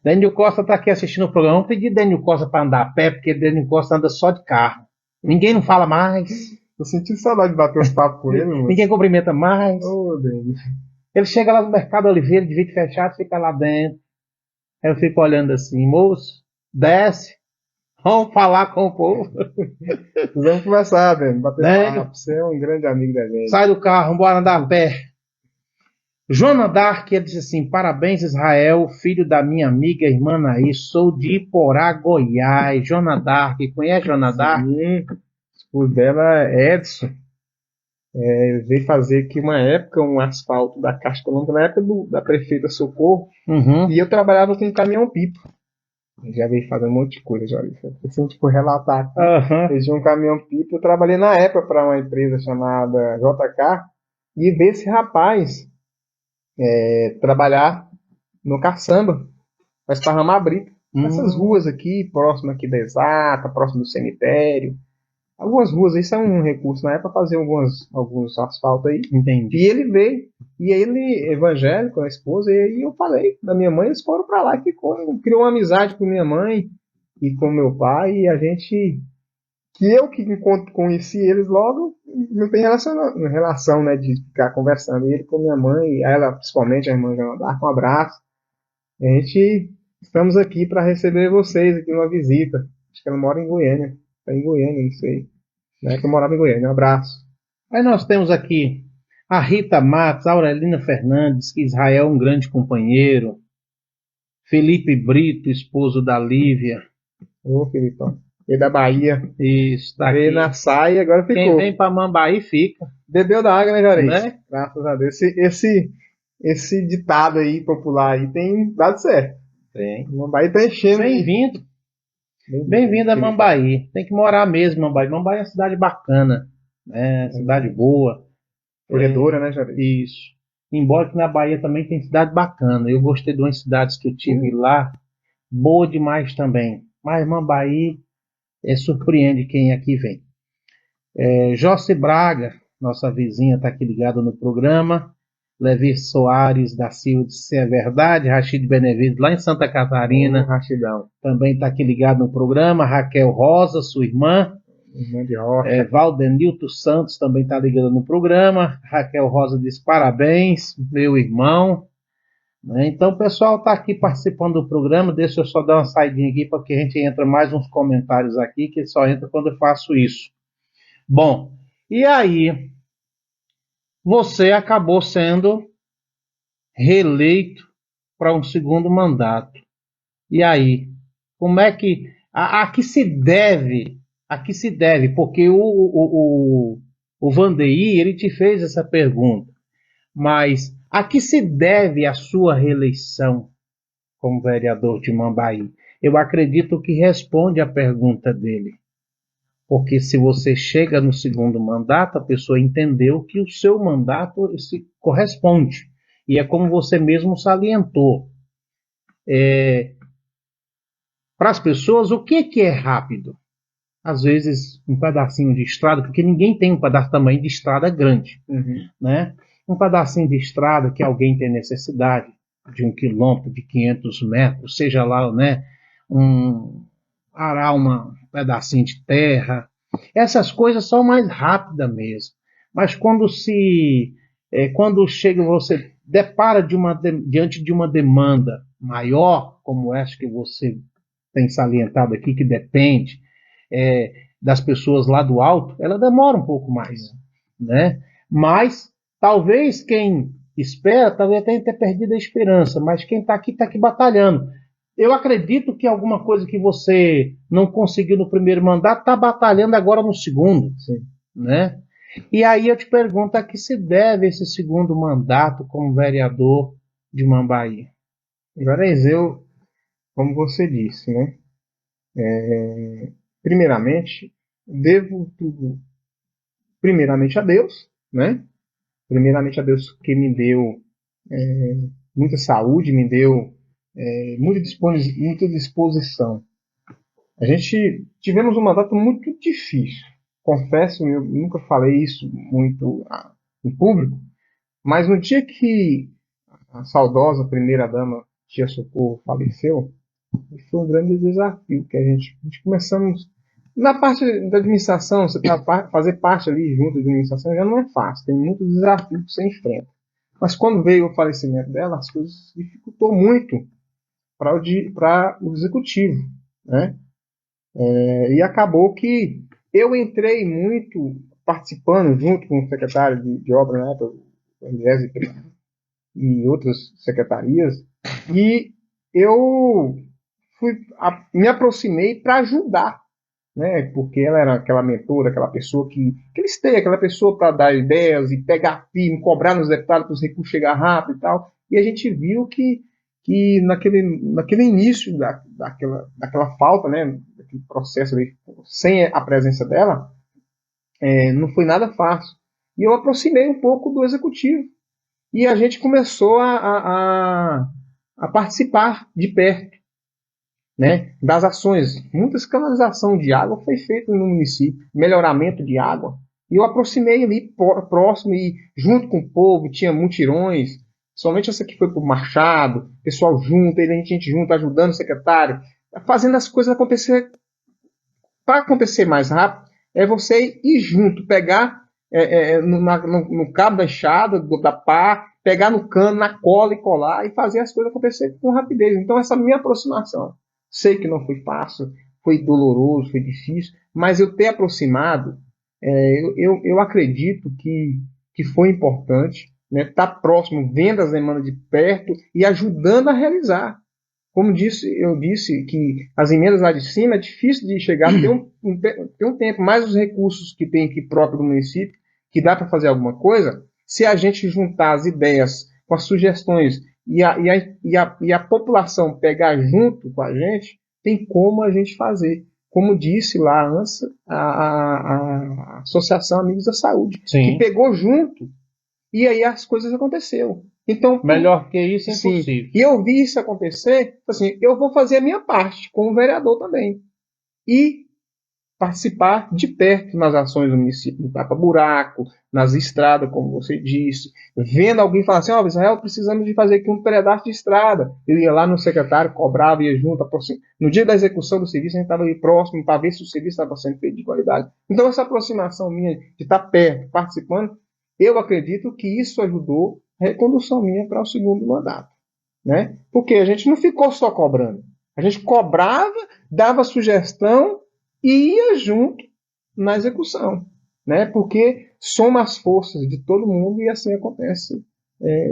Dênio Costa está aqui assistindo o programa. Vamos pedir Dênio Costa para andar a pé, porque Dênio Costa anda só de carro. Ninguém não fala mais. Tô sentindo saudade de bater uns papos com ele, mano. Ninguém cumprimenta mais. Ô, Dênio. Ele chega lá no Mercado Oliveira, de vidro fechado, fica lá dentro. Aí eu fico olhando assim, moço, desce, vamos falar com o povo. Vamos conversar, Dênio. Bater Dênio. papo. Você é um grande amigo da gente. Sai do carro, bora andar a pé. Joana Dark, ele disse assim, parabéns Israel, filho da minha amiga irmã Naí, sou de Iporá, Goiás. Joana Dark, conhece Joana Dark? Sim. O esposo dela é Edson. Ele veio fazer aqui uma época um asfalto da Caixa Econômica, na época da prefeita Socorro, e eu trabalhava com um caminhão-pipa. Ele já veio fazendo um monte de coisa, já. Se a gente for relatar aqui, eles tinham um caminhão-pipa. Eu trabalhei na época para uma empresa chamada JK, e ver esse rapaz trabalhar no caçamba, para esparramar a brita. Essas ruas aqui, próximo aqui da Exata, próximo do cemitério. Algumas ruas aí são um recurso na época para fazer alguns asfaltos aí. Entendi. E ele veio, e ele, evangélico, a esposa, e aí eu falei da minha mãe, eles foram para lá, que criou uma amizade com minha mãe e com meu pai, e a gente, conheci eles logo, não tem relação, né, de ficar conversando. E ele com minha mãe, e ela, principalmente a irmã Joana Dark, um abraço. A gente, estamos aqui para receber vocês aqui numa visita. Acho que ela mora em Goiânia. Está em Goiânia, não sei. Né, que eu morava em Goiânia. Um abraço. Aí nós temos aqui a Rita Matos, a Aurelina Fernandes, que Israel é um grande companheiro. Felipe Brito, esposo da Lívia. Ô, Felipão. Ele da Bahia. Isso, tá aqui. Veio na saia, agora ficou. Quem vem para Mambaí fica. Bebeu da água, né, Juarez? Né? Graças a Deus. Esse ditado aí, popular aí, tem dado certo. Tem. Mambaí tá enchendo. Bem-vindo. Bem-vindo a Mambaí. Tem que morar mesmo, Mambaí. Mambaí é uma cidade bacana, né? Cidade boa. Corredora, né, Juarez? Isso. Embora que na Bahia também tem cidade bacana. Eu gostei de umas cidades que eu tive lá. Boa demais também. Mas Mambaí surpreende quem aqui vem. Jossi Braga, nossa vizinha, está aqui ligada no programa. Levi Soares da Silva, se é verdade. Rachid Benevides, lá em Santa Catarina. Rachidão. Também está aqui ligado no programa. Raquel Rosa, sua irmã. Irmã de Rocha. Valdenilton Santos também está ligado no programa. Raquel Rosa diz parabéns, meu irmão. Então o pessoal está aqui participando do programa. Deixa eu só dar uma saidinha aqui para que a gente entre mais uns comentários aqui, que só entra quando eu faço isso. Bom, e aí você acabou sendo reeleito para um segundo mandato. E aí, como é que a que se deve? A que se deve? Porque o Vandeir, ele te fez essa pergunta, mas a que se deve a sua reeleição como vereador de Mambaí? Eu acredito que responde a pergunta dele. Porque se você chega no segundo mandato, a pessoa entendeu que o seu mandato se corresponde. E é como você mesmo salientou. Para as pessoas, o que é rápido? Às vezes, um pedacinho de estrada, porque ninguém tem um pedaço tamanho de estrada grande. Né? Um pedacinho de estrada que alguém tem necessidade de 1 quilômetro, de 500 metros, seja lá, né, arar um pedacinho de terra. Essas coisas são mais rápidas mesmo. Mas quando chega, você depara diante de uma demanda maior, como essa que você tem salientado aqui, que depende das pessoas lá do alto, ela demora um pouco mais, né? Mas talvez quem espera, talvez tenha perdido a esperança, mas quem está aqui batalhando. Eu acredito que alguma coisa que você não conseguiu no primeiro mandato está batalhando agora no segundo, Sim. né? E aí eu te pergunto a que se deve esse segundo mandato como vereador de Mambaí? Varezeu, como você disse, né? Primeiramente, devo tudo, primeiramente a Deus, né? Primeiramente a Deus que me deu muita saúde, me deu muita disposição. A gente tivemos um mandato muito difícil. Confesso, eu nunca falei isso muito em público, mas no dia que a saudosa primeira-dama Tia Socorro faleceu, foi um grande desafio que a gente começamos na parte da administração, você fazer parte ali junto da administração já não é fácil, tem muitos desafios que você enfrenta. Mas quando veio o falecimento dela, as coisas dificultou muito para o executivo, né? E acabou que eu entrei muito participando junto com o secretário de obra, né, do RS e outras secretarias, e eu me aproximei para ajudar, né? Porque ela era aquela mentora, aquela pessoa que eles têm, aquela pessoa para dar ideias e pegar firme, cobrar nos deputados para os recursos chegar rápido e tal. E a gente viu que naquele início daquela falta, né? Daquele processo ali, sem a presença dela, não foi nada fácil. E eu aproximei um pouco do executivo. E a gente começou a participar de perto, né, das ações. Muitas canalização de água foi feita no município, melhoramento de água. E eu aproximei ali próximo e junto com o povo, tinha mutirões, somente essa que foi para o Machado, pessoal junto, a gente junto, ajudando o secretário, fazendo as coisas acontecer. Para acontecer mais rápido, é você ir junto, pegar no cabo da enxada, da pá, pegar no cano, na cola e colar e fazer as coisas acontecer com rapidez. Então, essa minha aproximação. Sei que não foi fácil, foi doloroso, foi difícil, mas eu ter aproximado, eu acredito que foi importante, né, estar próximo, vendo as demandas de perto e ajudando a realizar. Como eu disse que as emendas lá de cima é difícil de chegar, tem um tempo, mais os recursos que tem aqui próprio do município, que dá para fazer alguma coisa, se a gente juntar as ideias com as sugestões e a população pegar junto com a gente, tem como a gente fazer. Como disse lá antes a Associação Amigos da Saúde, Sim. que pegou junto e aí as coisas aconteceram. Então, melhor que isso é sim, impossível. e eu vi isso acontecer, assim, eu vou fazer a minha parte como vereador também. E participar de perto nas ações do município, no tapa-buraco, nas estradas, como você disse, vendo alguém falar assim, Israel, precisamos de fazer aqui um pedaço de estrada. Eu ia lá no secretário, cobrava, ia junto, no dia da execução do serviço, a gente estava ali próximo para ver se o serviço estava sendo feito de qualidade. Então, essa aproximação minha de estar perto, participando, eu acredito que isso ajudou a recondução minha para o segundo mandato. Né? Porque a gente não ficou só cobrando. A gente cobrava, dava sugestão e ia junto na execução. Né? Porque soma as forças de todo mundo e assim acontecem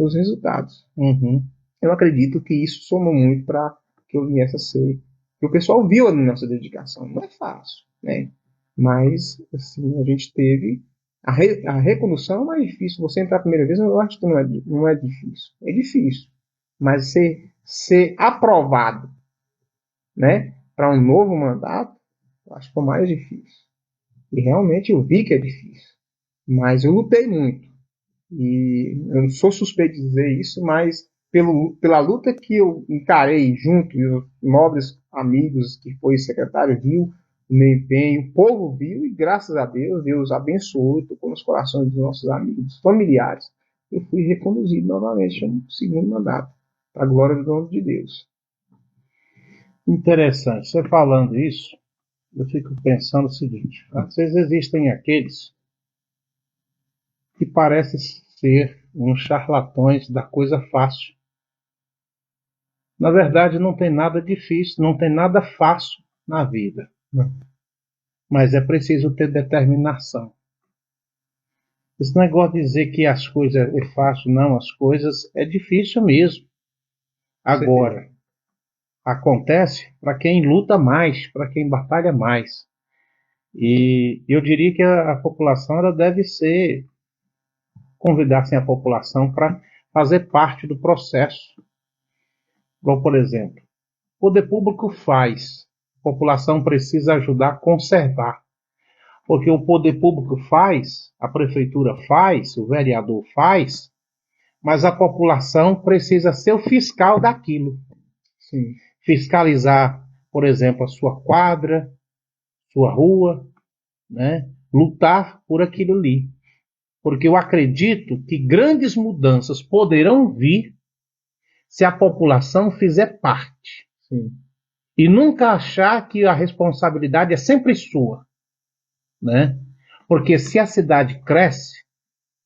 os resultados. Uhum. Eu acredito que isso somou muito para que eu viesse a ser. Que o pessoal viu a nossa dedicação. Não é fácil, né? Mas assim, a gente teve. A recondução é mais difícil. Você entrar a primeira vez, eu acho que não é difícil. É difícil. Mas ser aprovado, né, para um novo mandato, eu acho que é o mais difícil. E realmente eu vi que é difícil. Mas eu lutei muito. E eu não sou suspeito de dizer isso, mas pela luta que eu encarei junto, e os nobres amigos que foi secretário viu o meu empenho, o povo viu, e graças a Deus, Deus abençoou e tocou nos corações dos nossos amigos, familiares. Eu fui reconduzido novamente a um segundo mandato, para a glória do nome de Deus. Interessante. Você falando isso, eu fico pensando o seguinte: às vezes existem aqueles que parecem ser uns charlatões da coisa fácil. Na verdade, não tem nada difícil, não tem nada fácil na vida. mas é preciso ter determinação. Esse negócio de dizer que as coisas é fácil, não, as coisas é difícil mesmo. Agora, acontece para quem luta mais, para quem batalha mais. E eu diria que a população ela deve ser, convidassem a população para fazer parte do processo. Igual, por exemplo, o poder público faz, a população precisa ajudar a conservar. Porque o poder público faz, a prefeitura faz, o vereador faz, mas a população precisa ser o fiscal daquilo. Sim. Fiscalizar, por exemplo, a sua quadra, sua rua, né? Lutar por aquilo ali. Porque eu acredito que grandes mudanças poderão vir se a população fizer parte. Sim. E nunca achar que a responsabilidade é sempre sua, né? Porque se a cidade cresce,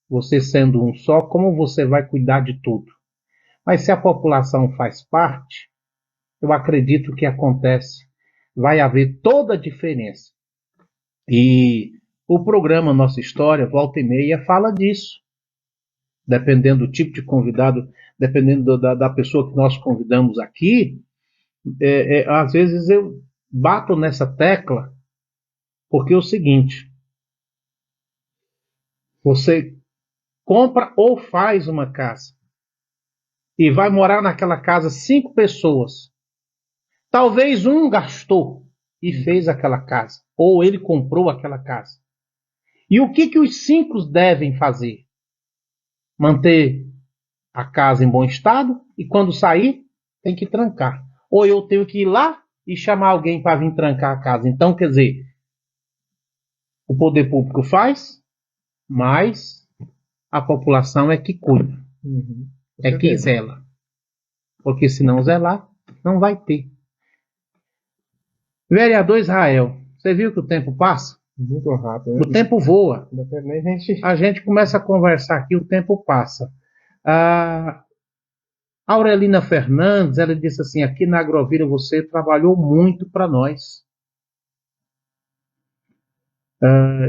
você sendo um só, como você vai cuidar de tudo? Mas se a população faz parte, eu acredito que acontece, vai haver toda a diferença. E o programa Nossa História, volta e meia, fala disso. Dependendo do tipo de convidado, dependendo da pessoa que nós convidamos aqui, às vezes eu bato nessa tecla, porque é o seguinte, você compra ou faz uma casa e vai morar naquela casa 5 pessoas. Talvez um gastou e fez aquela casa, ou ele comprou aquela casa. E o que os 5 devem fazer? Manter a casa em bom estado e quando sair, tem que trancar. Ou eu tenho que ir lá e chamar alguém para vir trancar a casa. Então, quer dizer, o poder público faz, mas a população é que cuida, é que zela. Porque se não zelar, não vai ter. Vereador Israel, você viu que o tempo passa? Muito rápido. O tempo voa. A gente começa a conversar aqui, o tempo passa. A Aurelina Fernandes, ela disse assim, aqui na Agrovila você trabalhou muito para nós.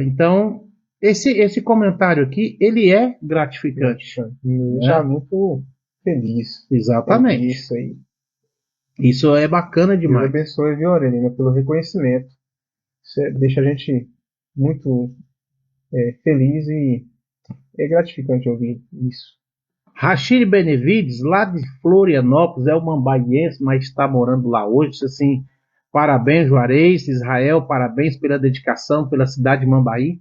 Então, esse comentário aqui, ele é gratificante. Me deixa muito feliz. Exatamente. Isso aí. Isso é bacana demais. Deus abençoe, viu, Aurelina, pelo reconhecimento. Isso deixa a gente muito feliz e é gratificante ouvir isso. Rachid Benevides, lá de Florianópolis, é o mambaiense, mas está morando lá hoje. Disse assim, parabéns, Juarez, Israel, parabéns pela dedicação, pela cidade de Mambaí.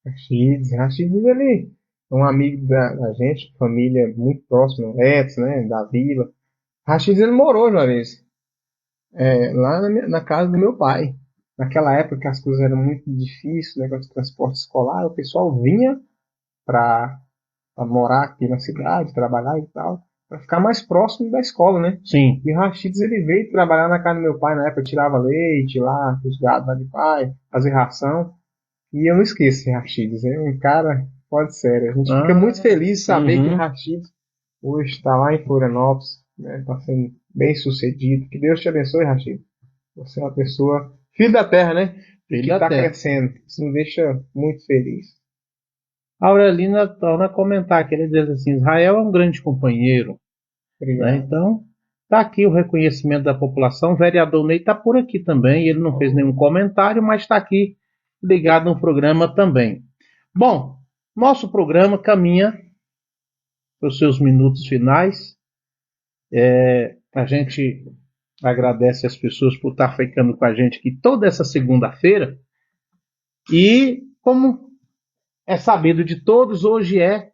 Rachid, ele é um amigo da gente, família muito próxima, Edson, né, da vila. Rachid, ele morou, Juarez, lá na casa do meu pai. Naquela época que as coisas eram muito difíceis, né, com o transporte escolar, o pessoal vinha para morar aqui na cidade, trabalhar e tal, para ficar mais próximo da escola, né? Sim. E o Rachides, ele veio trabalhar na casa do meu pai na época, tirava leite lá, os gados lá de pai, fazer ração. E eu não esqueço esse Rachides, é um cara fora de sério. A gente fica muito feliz de saber que o Rachides hoje está lá em Florianópolis, né? Está sendo bem sucedido. Que Deus te abençoe, Rachides. Você é uma pessoa, filho da terra, né? Filho da terra. Está crescendo. Isso nos deixa muito feliz. A Aurelina torna a comentar que ele diz assim, Israel é um grande companheiro. Né? Então, está aqui o reconhecimento da população. O vereador Ney está por aqui também. Ele não fez nenhum comentário, mas está aqui ligado no programa também. Bom, nosso programa caminha para os seus minutos finais. A gente agradece as pessoas por estar ficando com a gente aqui toda essa segunda-feira. E, como é sabido de todos, hoje é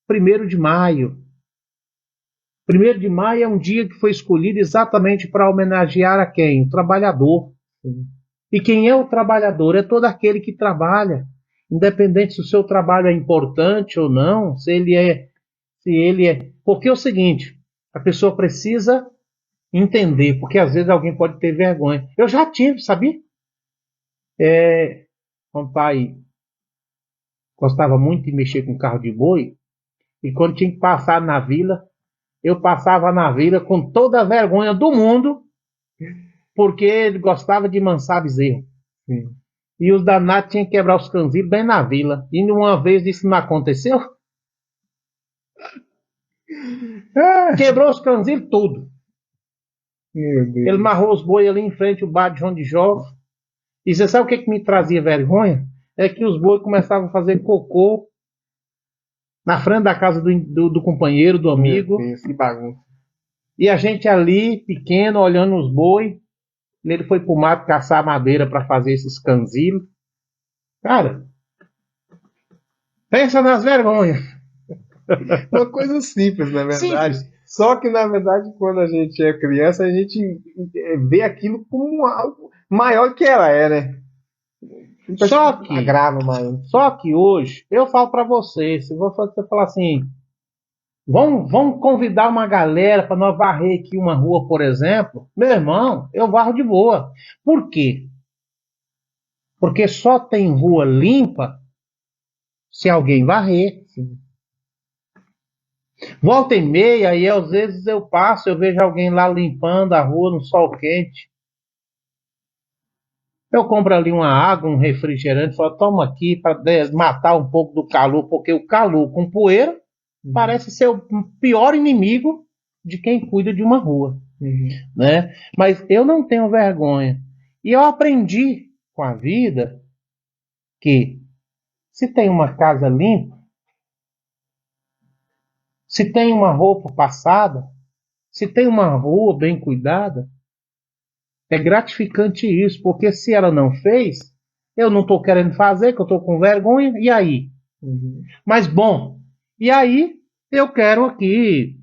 1º de maio. 1º de maio é um dia que foi escolhido exatamente para homenagear a quem? O trabalhador. Sim. E quem é o trabalhador? É todo aquele que trabalha. Independente se o seu trabalho é importante ou não, se ele é. Porque é o seguinte, a pessoa precisa entender, porque às vezes alguém pode ter vergonha. Eu já tive, sabia? Um pai gostava muito de mexer com carro de boi, e quando tinha que passar na vila, eu passava na vila com toda a vergonha do mundo, porque ele gostava de mansar bezerro. Sim. E os danados tinham que quebrar os canzilos bem na vila. E uma vez isso não aconteceu? Quebrou os canzilos tudo. Meu Deus. Ele marrou os boi ali em frente ao bar de João de Jó. E você sabe o que me trazia vergonha? É que os boi começavam a fazer cocô na frente da casa do companheiro, do amigo. Meu Deus, que bagunça. E a gente ali, pequeno, olhando os boi. Ele foi pro mato caçar madeira para fazer esses canzilos. Cara, pensa nas vergonhas. Uma coisa simples, na verdade. Simples. Só que, na verdade, quando a gente é criança, a gente vê aquilo como algo maior que ela é, né? Só que hoje, eu falo para você, se você falar assim, vamos convidar uma galera para nós varrer aqui uma rua, por exemplo, meu irmão, eu varro de boa. Por quê? Porque só tem rua limpa se alguém varrer. Volta e meia, e às vezes eu passo, eu vejo alguém lá limpando a rua no sol quente. Eu compro ali uma água, um refrigerante, falo, toma aqui para matar um pouco do calor, porque o calor com poeira parece ser o pior inimigo de quem cuida de uma rua, né? Mas eu não tenho vergonha. E eu aprendi com a vida que se tem uma casa limpa, se tem uma roupa passada, se tem uma rua bem cuidada, é gratificante isso, porque se ela não fez, eu não estou querendo fazer, que eu estou com vergonha, e aí? Mas bom, e aí eu quero aqui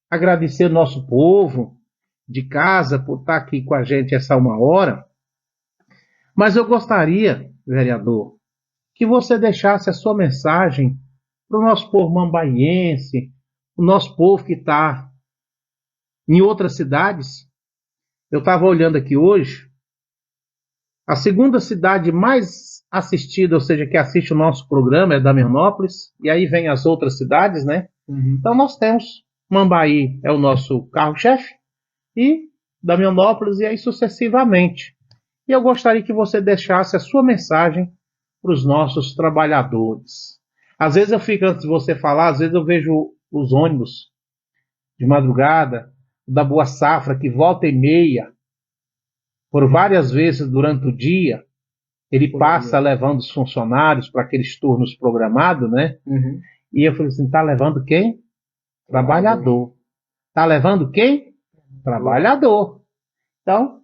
agradecer o nosso povo de casa por estar aqui com a gente essa uma hora, mas eu gostaria, vereador, que você deixasse a sua mensagem para o nosso povo mambaiense, o nosso povo que está em outras cidades. Eu estava olhando aqui hoje, a segunda cidade mais assistida, ou seja, que assiste o nosso programa, é Damianópolis, e aí vem as outras cidades, né? Então nós temos Mambaí, é o nosso carro-chefe, e Damianópolis, e aí sucessivamente. E eu gostaria que você deixasse a sua mensagem para os nossos trabalhadores. Às vezes eu fico, antes de você falar, às vezes eu vejo os ônibus de madrugada, da Boa Safra, que volta e meia, por várias vezes durante o dia, ele passa levando os funcionários para aqueles turnos programados, né? E eu falei assim, tá levando quem? Trabalhador. Tá levando quem? Trabalhador. Então,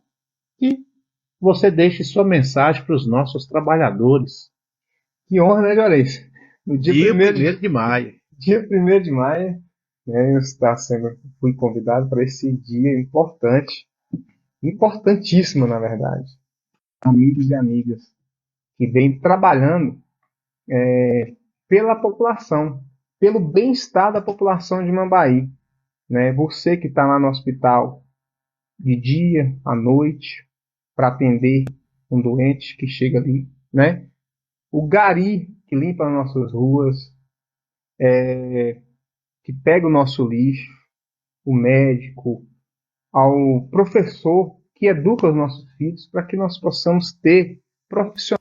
que você deixe sua mensagem para os nossos trabalhadores. Que honra, né, Juarez? No dia 1º de maio. Dia 1º de maio, né, fui convidado para esse dia importante, importantíssimo, na verdade. Amigos e amigas que vêm trabalhando pela população, pelo bem-estar da população de Mambaí. Né? Você que está lá no hospital de dia, à noite, para atender um doente que chega ali, né? O gari que limpa as nossas ruas, que pega o nosso lixo, o médico, ao professor que educa os nossos filhos para que nós possamos ter profissionais